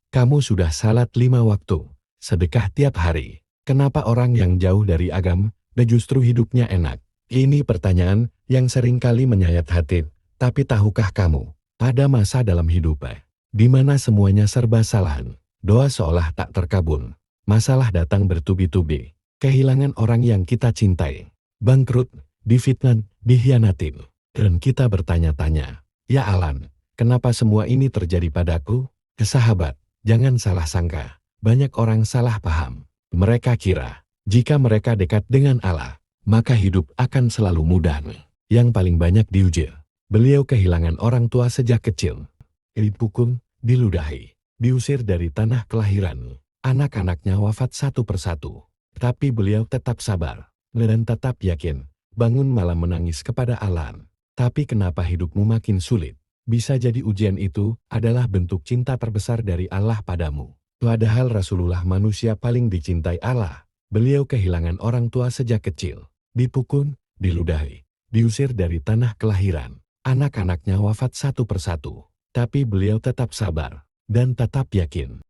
Kamu sudah salat 5 waktu, sedekah tiap hari. Kenapa orang yang jauh dari agama dan justru hidupnya enak? Ini pertanyaan yang seringkali menyayat hati. Tapi tahukah kamu, ada masa dalam hidup di mana semuanya serba salah. Doa seolah tak terkabul. Masalah datang bertubi-tubi. Kehilangan orang yang kita cintai. Bangkrut, difitnah, dikhianatin. Dan kita bertanya-tanya, ya Alan, kenapa semua ini terjadi padaku? Sahabat, jangan salah sangka. Banyak orang salah paham. Mereka kira, jika mereka dekat dengan Allah, maka hidup akan selalu mudah. Yang paling banyak diuji. Beliau kehilangan orang tua sejak kecil. Dipukul, diludahi, diusir dari tanah kelahiran. Anak-anaknya wafat satu persatu. Tapi beliau tetap sabar dan tetap yakin. Bangun malam menangis kepada Allah. Tapi kenapa hidupmu makin sulit? Bisa jadi ujian itu adalah bentuk cinta terbesar dari Allah padamu. Padahal Rasulullah manusia paling dicintai Allah. Beliau kehilangan orang tua sejak kecil. Dipukul, diludahi, diusir dari tanah kelahiran. Anak-anaknya wafat satu persatu. Tapi beliau tetap sabar dan tetap yakin.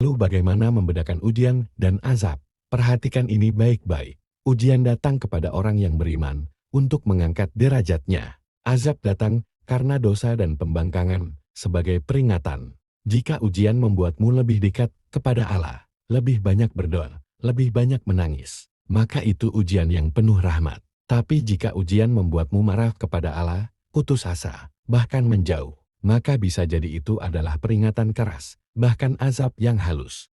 Lalu bagaimana membedakan ujian dan azab? Perhatikan ini baik-baik. Ujian datang kepada orang yang beriman untuk mengangkat derajatnya. Azab datang karena dosa dan pembangkangan sebagai peringatan. Jika ujian membuatmu lebih dekat kepada Allah, lebih banyak berdoa, lebih banyak menangis, maka itu ujian yang penuh rahmat. Tapi jika ujian membuatmu marah kepada Allah, putus asa, bahkan menjauh, maka bisa jadi itu adalah peringatan keras, bahkan azab yang halus.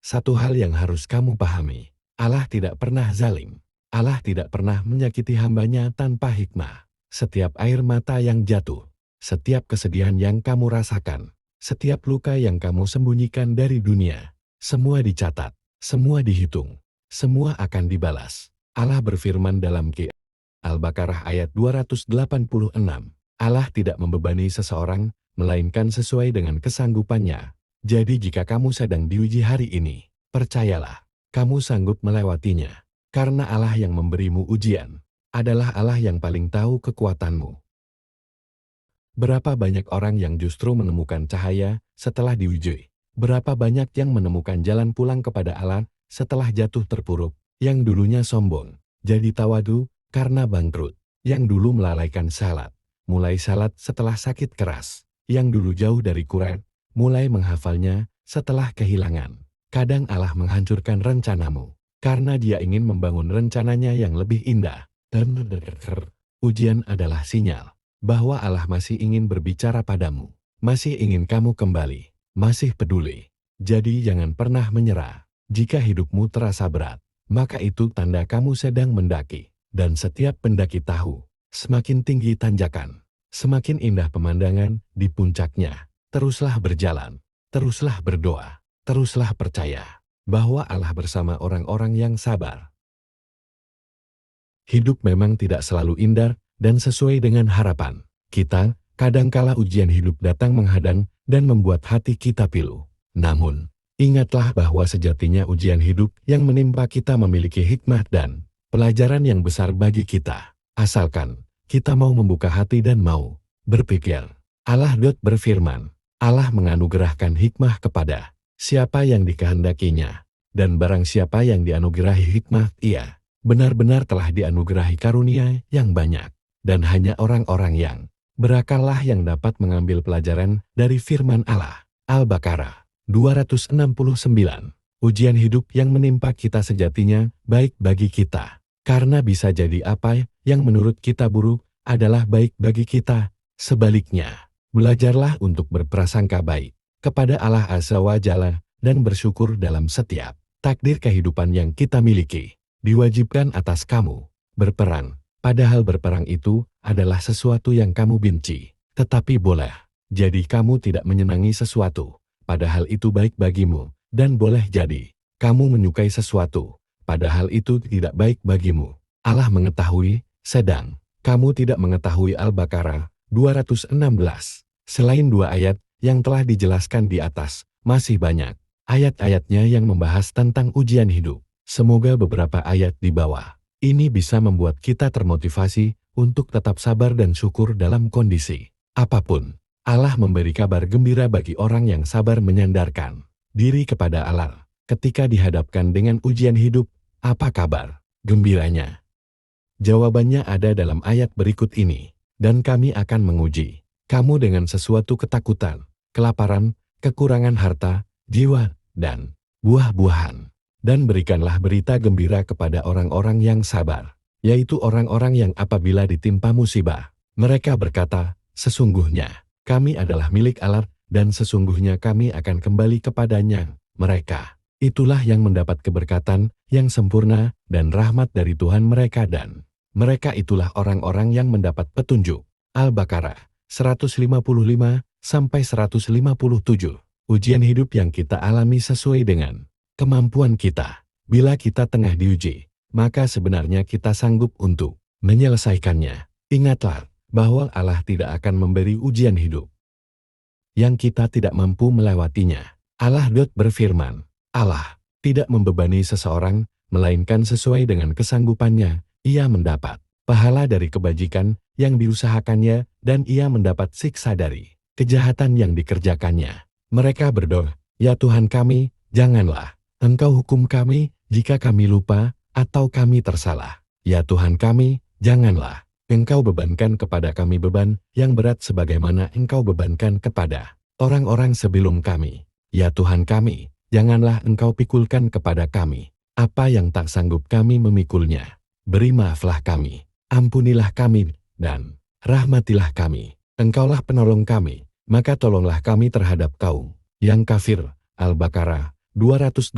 Satu hal yang harus kamu pahami, Allah tidak pernah zalim. Allah tidak pernah menyakiti hambanya tanpa hikmah. Setiap air mata yang jatuh, setiap kesedihan yang kamu rasakan, setiap luka yang kamu sembunyikan dari dunia, semua dicatat, semua dihitung, semua akan dibalas. Allah berfirman dalam Al-Baqarah ayat 286, Allah tidak membebani seseorang, melainkan sesuai dengan kesanggupannya. Jadi jika kamu sedang diuji hari ini, percayalah, kamu sanggup melewatinya. Karena Allah yang memberimu ujian, adalah Allah yang paling tahu kekuatanmu. Berapa banyak orang yang justru menemukan cahaya setelah diuji? Berapa banyak yang menemukan jalan pulang kepada Allah setelah jatuh terpuruk? Yang dulunya sombong, jadi tawadu karena bangkrut. Yang dulu melalaikan salat, mulai salat setelah sakit keras. Yang dulu jauh dari Quran, mulai menghafalnya setelah kehilangan. Kadang Allah menghancurkan rencanamu karena Dia ingin membangun rencananya yang lebih indah. Ujian adalah sinyal bahwa Allah masih ingin berbicara padamu, masih ingin kamu kembali, masih peduli. Jadi jangan pernah menyerah. Jika hidupmu terasa berat, maka itu tanda kamu sedang mendaki. Dan setiap pendaki tahu, semakin tinggi tanjakan, semakin indah pemandangan di puncaknya. Teruslah berjalan, teruslah berdoa, teruslah percaya bahwa Allah bersama orang-orang yang sabar. Hidup memang tidak selalu indah dan sesuai dengan harapan kita. Kadangkala ujian hidup datang menghadang dan membuat hati kita pilu. Namun, ingatlah bahwa sejatinya ujian hidup yang menimpa kita memiliki hikmah dan pelajaran yang besar bagi kita. Asalkan kita mau membuka hati dan mau berpikir. Allah berfirman, Allah menganugerahkan hikmah kepada siapa yang dikehendakinya, dan barang siapa yang dianugerahi hikmah, ia benar-benar telah dianugerahi karunia yang banyak. Dan hanya orang-orang yang berakallah yang dapat mengambil pelajaran dari firman Allah. Al-Baqarah 269. Ujian hidup yang menimpa kita sejatinya baik bagi kita. Karena bisa jadi apa yang menurut kita buruk adalah baik bagi kita. Sebaliknya, belajarlah untuk berprasangka baik kepada Allah Azza wa Jalla dan bersyukur dalam setiap takdir kehidupan yang kita miliki. Diwajibkan atas kamu berperang, padahal berperang itu adalah sesuatu yang kamu benci. Tetapi boleh jadi kamu tidak menyenangi sesuatu, padahal itu baik bagimu, dan boleh jadi kamu menyukai sesuatu, padahal itu tidak baik bagimu. Allah mengetahui, sedang kamu tidak mengetahui. Al-Baqarah 216. Selain dua ayat yang telah dijelaskan di atas, masih banyak ayat-ayatnya yang membahas tentang ujian hidup. Semoga beberapa ayat di bawah ini bisa membuat kita termotivasi untuk tetap sabar dan syukur dalam kondisi apapun. Allah memberi kabar gembira bagi orang yang sabar menyandarkan diri kepada Allah. Ketika dihadapkan dengan ujian hidup, apa kabar gembiranya? Jawabannya ada dalam ayat berikut ini. Dan kami akan menguji kamu dengan sesuatu ketakutan, kelaparan, kekurangan harta, jiwa, dan buah-buahan. Dan berikanlah berita gembira kepada orang-orang yang sabar, yaitu orang-orang yang apabila ditimpa musibah, mereka berkata, sesungguhnya kami adalah milik Allah, dan sesungguhnya kami akan kembali kepadanya. Mereka itulah yang mendapat keberkatan yang sempurna dan rahmat dari Tuhan mereka, dan mereka itulah orang-orang yang mendapat petunjuk. Al-Baqarah 155-157. Ujian hidup yang kita alami sesuai dengan kemampuan kita. Bila kita tengah diuji, maka sebenarnya kita sanggup untuk menyelesaikannya. Ingatlah bahwa Allah tidak akan memberi ujian hidup yang kita tidak mampu melewatinya. Allah berfirman, Allah tidak membebani seseorang, melainkan sesuai dengan kesanggupannya. Ia mendapat pahala dari kebajikan yang diusahakannya, dan ia mendapat siksa dari kejahatan yang dikerjakannya. Mereka berdoa, ya Tuhan kami, janganlah Engkau hukum kami jika kami lupa atau kami tersalah. Ya Tuhan kami, janganlah Engkau bebankan kepada kami beban yang berat sebagaimana Engkau bebankan kepada orang-orang sebelum kami. Ya Tuhan kami, janganlah Engkau pikulkan kepada kami apa yang tak sanggup kami memikulnya. Beri maaflah kami, ampunilah kami, dan rahmatilah kami. Engkaulah penolong kami, maka tolonglah kami terhadap kaum yang kafir. Al-Baqarah 286.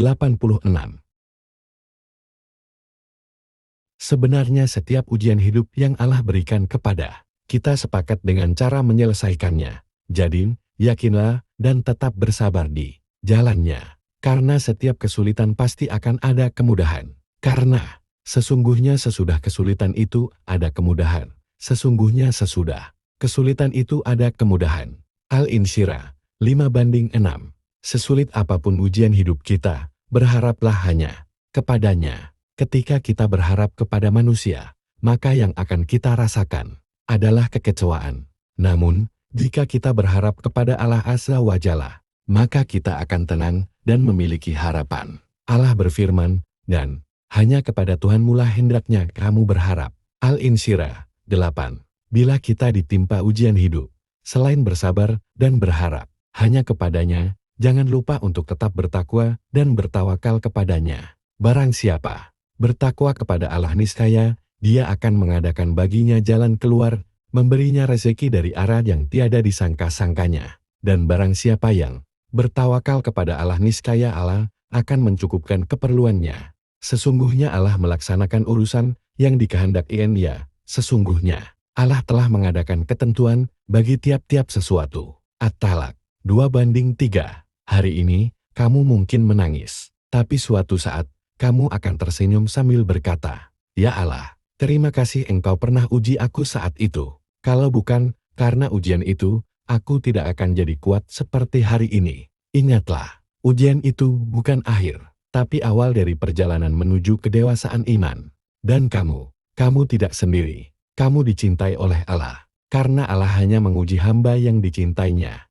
Sebenarnya setiap ujian hidup yang Allah berikan kepada kita sepakat dengan cara menyelesaikannya. Jadi, yakinlah dan tetap bersabar di jalannya. Karena setiap kesulitan pasti akan ada kemudahan. Karena sesungguhnya sesudah kesulitan itu ada kemudahan. Sesungguhnya sesudah kesulitan itu ada kemudahan. Al-Insyirah 5:6. Sesulit apapun ujian hidup kita, berharaplah hanya kepadanya. Ketika kita berharap kepada manusia, maka yang akan kita rasakan adalah kekecewaan. Namun, jika kita berharap kepada Allah Azza wa Jalla, maka kita akan tenang dan memiliki harapan. Allah berfirman, dan hanya kepada Tuhanmulah hendaknya kamu berharap. Al-Insyirah 8. Bila kita ditimpa ujian hidup, selain bersabar dan berharap hanya kepadanya, jangan lupa untuk tetap bertakwa dan bertawakal kepadanya. Barang siapa bertakwa kepada Allah, niscaya Dia akan mengadakan baginya jalan keluar, memberinya rezeki dari arah yang tiada disangka-sangkanya. Dan barang siapa yang bertawakal kepada Allah, niscaya Allah akan mencukupkan keperluannya. Sesungguhnya Allah melaksanakan urusan yang dikehendakinya. Sesungguhnya Allah telah mengadakan ketentuan bagi tiap-tiap sesuatu. At-Talaq 2:3. Hari ini kamu mungkin menangis, tapi suatu saat kamu akan tersenyum sambil berkata, ya Allah, terima kasih Engkau pernah uji aku saat itu. Kalau bukan karena ujian itu, aku tidak akan jadi kuat seperti hari ini. Ingatlah, ujian itu bukan akhir, tapi awal dari perjalanan menuju kedewasaan iman. Dan kamu tidak sendiri. Kamu dicintai oleh Allah, karena Allah hanya menguji hamba yang dicintainya.